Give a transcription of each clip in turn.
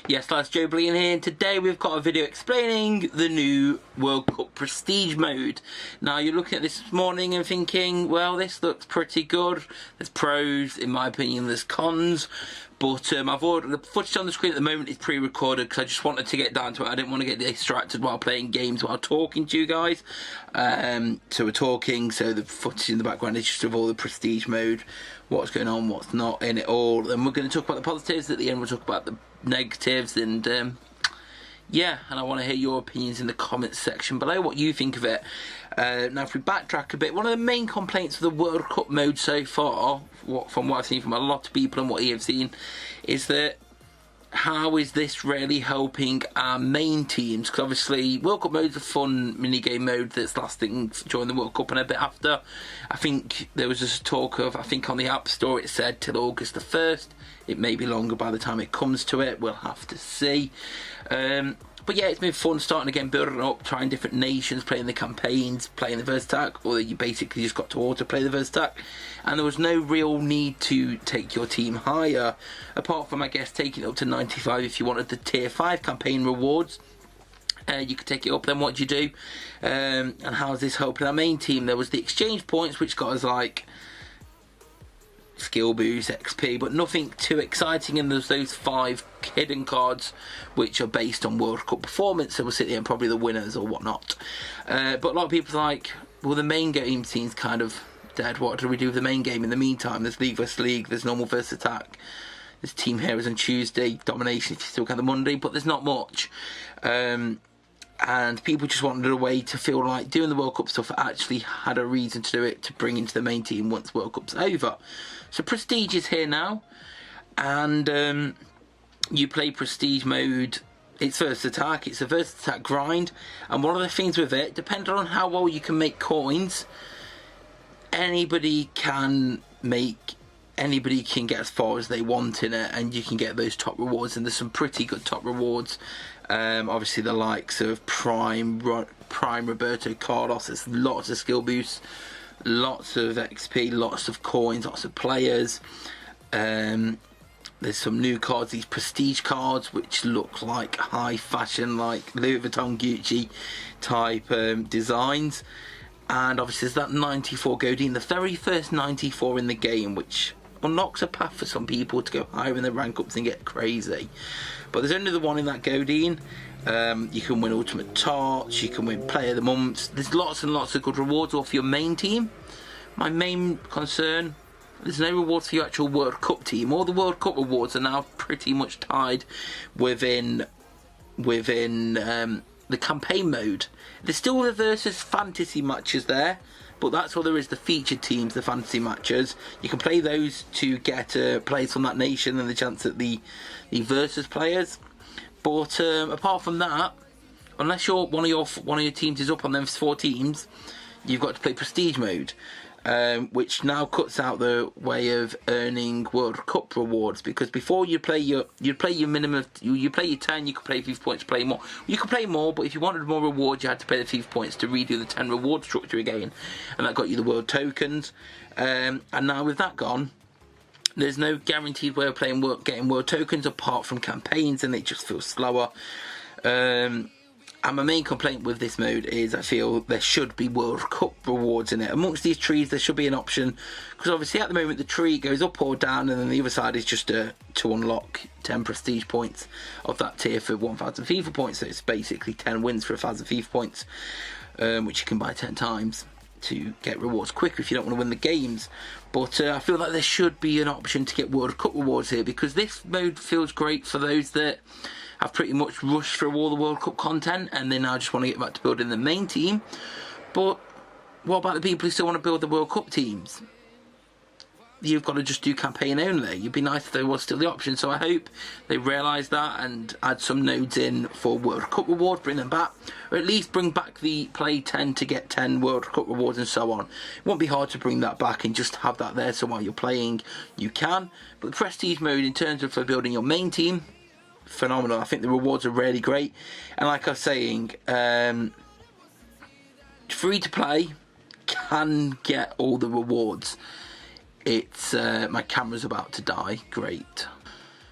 Yes, that's JOEBILINE here, and today we've got a video explaining the new World Cup Prestige mode. Now, you're looking at this morning and thinking, well, this looks pretty good. There's pros, in my opinion, there's cons. But I've ordered the footage on the screen at the moment is pre-recorded because I just wanted to get down to it. I didn't want to get distracted while playing games while talking to you guys. So we're talking, so the footage in the background is just of all the prestige mode, what's going on, what's not in it all. And we're going to talk about the positives. At the end we'll talk about the negatives, and yeah, and I want to hear your opinions in the comments section below, what you think of it. Now, if we backtrack a bit, one of the main complaints of the World Cup mode so far, from what I've seen from a lot of people and what you have seen, is that how is this really helping our main teams? Because obviously World Cup mode is a fun minigame mode that's lasting during the World Cup and a bit after. I think there was just talk of, I think on the App Store it said till August the 1st. It may be longer by the time it comes to it, we'll have to see. But yeah, it's been fun starting again, building up, trying different nations, playing the campaigns, playing the verse attack, or you basically just got to auto-play the verse attack. And there was no real need to take your team higher, apart from, I guess, taking it up to 95 if you wanted the Tier 5 campaign rewards. You could take it up, then what do you do? And how's this helping our main team? There was the exchange points, which got us like skill boost, XP, but nothing too exciting, and there's those 5 hidden cards which are based on World Cup performance, so we'll sit there and probably the winners or whatnot. But a lot of people are like, well, the main game seems kind of dead. What do we do with the main game in the meantime? There's League vs League, there's normal versus attack, there's Team Heroes on Tuesday, Domination if you still count the Monday, but there's not much. And people just wanted a way to feel like doing the World Cup stuff actually had a reason to do it, to bring into the main team once World Cup's over. So Prestige is here now, and you play Prestige mode. It's first attack, it's a verse attack grind, and one of the things with it, depending on how well you can make coins, anybody can get as far as they want in it, and you can get those top rewards, and there's some pretty good top rewards. Obviously the likes of Prime Roberto Carlos, there's lots of skill boosts, lots of XP, lots of coins, lots of players. There's some new cards, these prestige cards, which look like high fashion, like Louis Vuitton, Gucci type designs. And obviously there's that 94 Godine, the very first 94 in the game, which unlocks a path for some people to go higher in their rank ups and get crazy. But there's only the one in that Godine. You can win Ultimate Torch, you can win Player of the Month. There's lots and lots of good rewards all for your main team. My main concern, there's no rewards for your actual World Cup team. All the World Cup rewards are now pretty much tied within the campaign mode. There's still the versus fantasy matches there, but that's all there is, the featured teams, the fantasy matches. You can play those to get players from that nation and the chance at the versus players. But apart from that, unless one of your teams is up on those 4 teams, you've got to play Prestige mode. Which now cuts out the way of earning World Cup rewards, because before you play your minimum, you play your 10, you could play 5 points to play more. You could play more, but if you wanted more rewards, you had to pay the 5 points to redo the 10 reward structure again, and that got you the world tokens. And now with that gone, there's no guaranteed way of getting world tokens apart from campaigns, and it just feels slower. And my main complaint with this mode is I feel there should be World Cup rewards in it. Amongst these trees there should be an option, because obviously at the moment the tree goes up or down, and then the other side is just to unlock 10 prestige points of that tier for 1,000 FIFA points. So it's basically 10 wins for 1,000 FIFA points, which you can buy 10 times to get rewards quicker if you don't want to win the games. But I feel like there should be an option to get World Cup rewards here, because this mode feels great for those that have pretty much rushed through all the World Cup content and they now just want to get back to building the main team. But what about the people who still want to build the World Cup teams? You've got to just do campaign only. It'd be nice if there was still the option. So I hope they realise that and add some nodes in for World Cup rewards, bring them back, or at least bring back the play 10 to get 10 World Cup rewards and so on. It won't be hard to bring that back and just have that there, so while you're playing you can. But the Prestige mode, in terms of for building your main team, phenomenal. I think the rewards are really great, and like I was saying, free to play can get all the rewards. It's my camera's about to die. Great.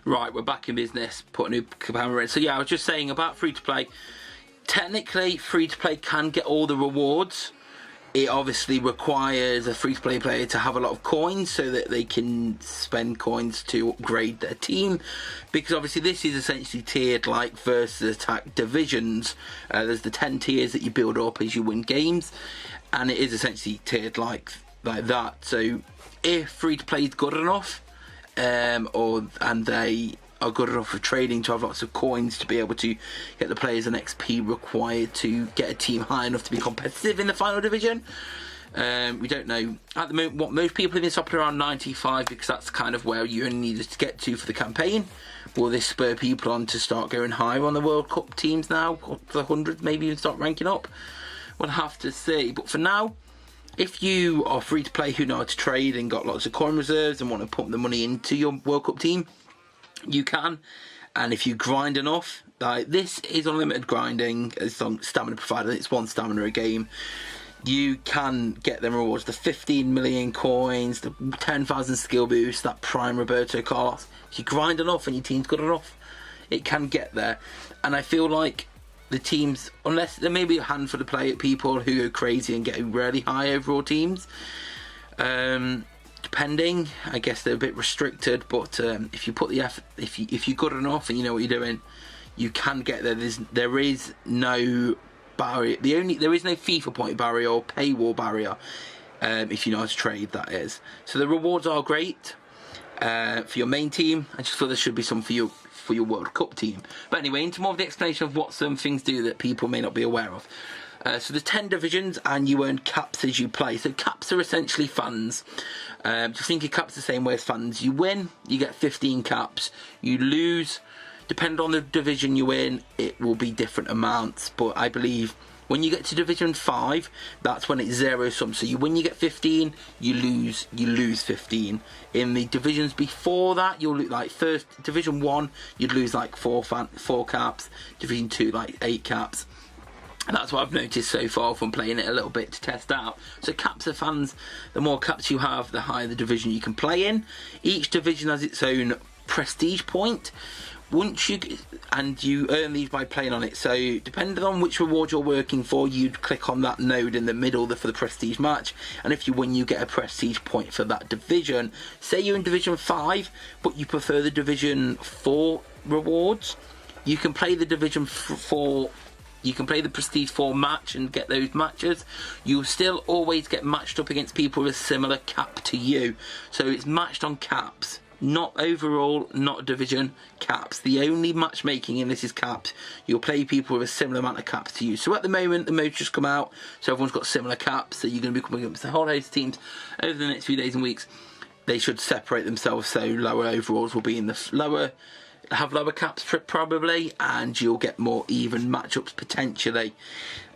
Right, we're back in business. Put a new camera in. So yeah, I was just saying about free-to-play. Technically, free-to-play can get all the rewards. It obviously requires a free-to-play player to have a lot of coins so that they can spend coins to upgrade their team. Because obviously this is essentially tiered like versus attack divisions. There's the 10 tiers that you build up as you win games. And it is essentially tiered like that. So if free-to-play is good enough, and they are good enough for trading to have lots of coins to be able to get the players and XP required to get a team high enough to be competitive in the final division. We don't know at the moment what most people have been stopping around 95 because that's kind of where you only needed to get to for the campaign. Will this spur people on to start going higher on the World Cup teams now, up to the 100, maybe even start ranking up? We'll have to see. But for now, if you are free to play who know how to trade and got lots of coin reserves and want to put the money into your World Cup team, you can. And if you grind enough, like this is unlimited grinding as long stamina provided, it's 1 stamina a game. You can get them rewards, the 15 million coins, the 10,000 skill boost, that prime Roberto Carlos. If you grind enough and your team's good enough, it can get there. And I feel like the teams, unless there may be a handful of people who go crazy and get really high overall teams, depending, I guess they're a bit restricted. But if you put the effort, if you're good enough and you know what you're doing, you can get there. There is no barrier. There is no FIFA point barrier or paywall barrier if you know how to trade. That is. So the rewards are great for your main team. I just feel there should be some for your World Cup team. But anyway, into more of the explanation of what some things do that people may not be aware of. So there's 10 divisions and you earn caps as you play. So caps are essentially funds. Just think of caps the same way as funds. You win, you get 15 caps. You lose, depending on the division you're in, it will be different amounts. But I believe when you get to Division 5, that's when it's zero sum. So you win, you get 15, you lose 15. In the divisions before that, you'll lose, like first Division 1, you'd lose like 4 caps. Division 2, like 8 caps. And that's what I've noticed so far from playing it a little bit to test out. So caps are fans. The more caps you have, the higher the division you can play in. Each division has its own prestige point. You earn these by playing on it. So depending on which reward you're working for, you'd click on that node in the middle for the prestige match, and if you win, you get a prestige point for that division. Say you're in Division 5 but you prefer the Division 4 rewards, you can play the Division 4. You can play the Prestige 4 match and get those matches. You'll still always get matched up against people with a similar cap to you. So it's matched on caps. Not overall, not division, caps. The only matchmaking in this is caps. You'll play people with a similar amount of caps to you. So at the moment, the modes just come out, so everyone's got similar caps. So you're going to be coming up with the whole host of teams over the next few days and weeks. They should separate themselves, so lower overalls will be in the have lower caps probably, and you'll get more even matchups potentially.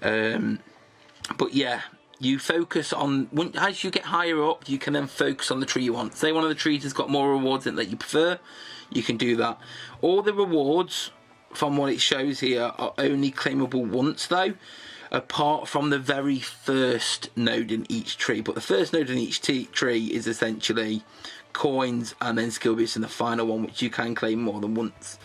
But yeah, you focus on, as you get higher up, you can then focus on the tree you want. Say one of the trees has got more rewards in that you prefer, you can do that. All the rewards, from what it shows here, are only claimable once though, apart from the very first node in each tree. But the first node in each tree is essentially coins and then skill boosts in the final one, which you can claim more than once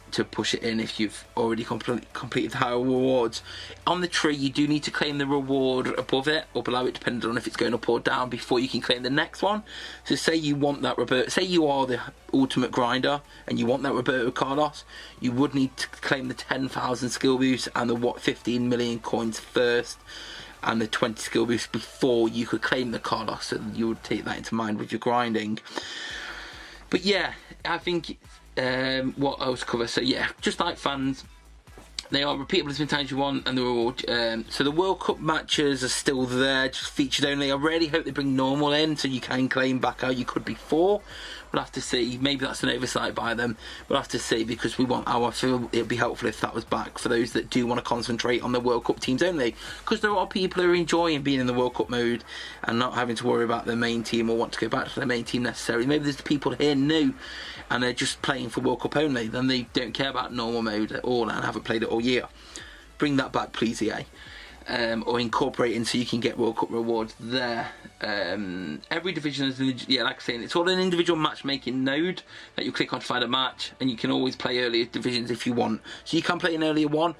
to push it in if you've already completed the higher rewards. On the tree, you do need to claim the reward above it or below it, depending on if it's going up or down, before you can claim the next one. So say you want that say you are the ultimate grinder and you want that Roberto Carlos, you would need to claim the 10,000 skill boost and the 15 million coins first, and the 20 skill boost before you could claim the Carlos. So you would take that into mind with your grinding. But yeah, I think what else cover? So yeah, just like fans, they are repeatable as many times you want, and they're all so the World Cup matches are still there, just featured only. I really hope they bring normal in so you can claim back how you could before. We'll have to see. Maybe that's an oversight by them. We'll have to see, because we want I feel it'd be helpful if that was back for those that do want to concentrate on the World Cup teams only, because there are people who are enjoying being in the World Cup mode and not having to worry about their main team or want to go back to their main team necessarily. Maybe there's people here new and they're just playing for World Cup only, then they don't care about normal mode at all and haven't played it all year. Bring that back, please, EA. or incorporating so you can get World Cup rewards there. Every division is, like I'm saying, it's all an individual matchmaking node that you click on to find a match, and you can always play earlier divisions if you want. So you can play an earlier one,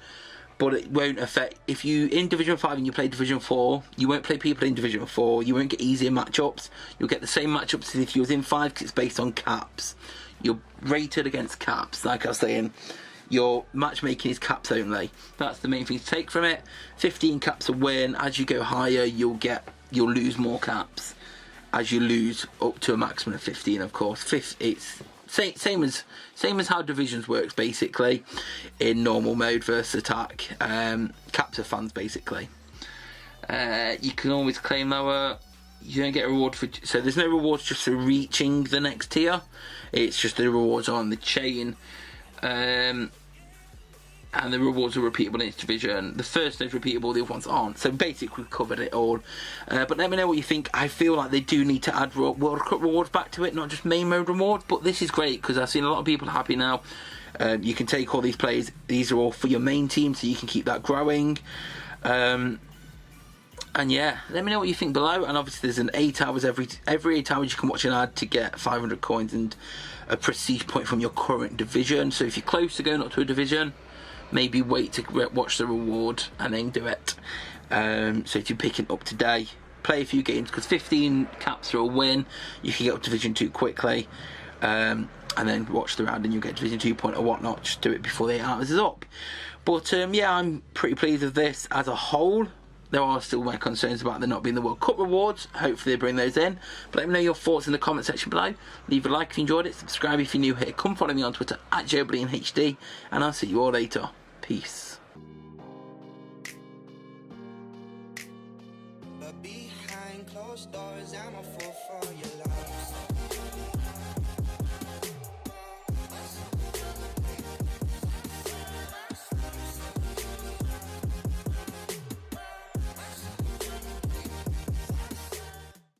but it won't affect, if you in Division 5 and you play Division 4, you won't play people in Division 4, you won't get easier matchups, you'll get the same matchups as if you was in 5, because it's based on caps. You're rated against caps, like I was saying. Your matchmaking is caps only. That's the main thing to take from it. 15 caps a win. As you go higher, you'll lose more caps. As you lose up to a maximum of 15, of course. It's same as how divisions works basically in normal mode versus attack. Caps are fans basically. You can always claim lower. You don't get a reward for, so there's no rewards just for reaching the next tier. It's just the rewards on the chain. And the rewards are repeatable in each division. The first is repeatable, the other ones aren't. So basically we've covered it all. But let me know what you think. I feel like they do need to add World Cup rewards back to it, not just main mode rewards. But this is great because I've seen a lot of people happy now. You can take all these players. These are all for your main team, so you can keep that growing. And yeah, let me know what you think below. And obviously there's an 8 hours every 8 hours you can watch an ad to get 500 coins and a prestige point from your current division. So if you're close to going up to a division, maybe wait to watch the reward and then do it. So if you're picking up today, play a few games, because 15 caps are a win. You can get up to Division 2 quickly, and then watch the round and you'll get Division 2 point or whatnot. Just do it before the 8 hours is up. But yeah, I'm pretty pleased with this as a whole. There are still my concerns about there not being the World Cup rewards. Hopefully they bring those in. But let me know your thoughts in the comment section below. Leave a like if you enjoyed it. Subscribe if you're new here. Come follow me on Twitter at joebilineHD. And I'll see you all later. Peace.